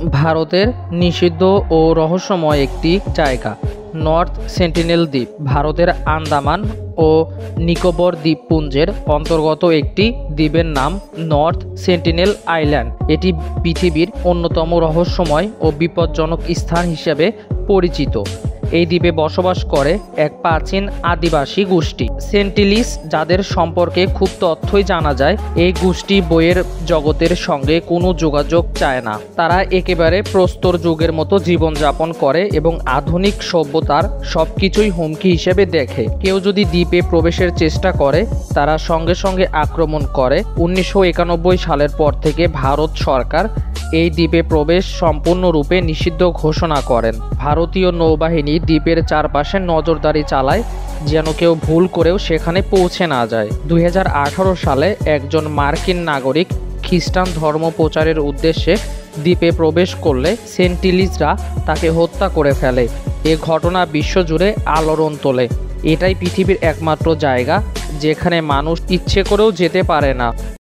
ভারতের নিষিদ্ধ ও রহস্যময় একটি জায়গা নর্থ সেন্টিনেল দ্বীপ ভারতের আন্দামান ও নিকোবর দ্বীপপুঞ্জের অন্তর্গত একটি দ্বীপের নাম নর্থ সেন্টিনেল আইল্যান্ড। এটি পৃথিবীর অন্যতম রহস্যময় ও বিপজ্জনক স্থান হিসেবে পরিচিত। এই দ্বীপে বসবাস করে এক প্রাচীন আদিবাসী গোষ্ঠী সেন্টিলিস, যাদের সম্পর্কে খুব তথ্যই জানা যায়। এই গোষ্ঠী বইয়ের জগতের সঙ্গে কোনো যোগাযোগ চায় না। তারা একেবারে প্রস্তর যুগের মতো জীবনযাপন করে এবং আধুনিক সভ্যতার সবকিছুই হুমকি হিসেবে দেখে। কেউ যদি দ্বীপে প্রবেশের চেষ্টা করে, তারা সঙ্গে সঙ্গে আক্রমণ করে। 1991 সালের পর থেকে ভারত সরকার এই দ্বীপে প্রবেশ সম্পূর্ণরূপে নিষিদ্ধ ঘোষণা করেন। ভারতীয় নৌবাহিনী দ্বীপের চারপাশে নজরদারি চালায়, যেন কেউ ভুল করেও সেখানে পৌঁছে না যায়। 2018 সালে একজন মার্কিন নাগরিক খ্রিস্টান ধর্ম প্রচারের উদ্দেশ্যে দ্বীপে প্রবেশ করলে সেন্টিলিসরা তাকে হত্যা করে ফেলে। এ ঘটনা বিশ্বজুড়ে আলোড়ন তোলে। এটাই পৃথিবীর একমাত্র জায়গা যেখানে মানুষ ইচ্ছে করেও যেতে পারে না।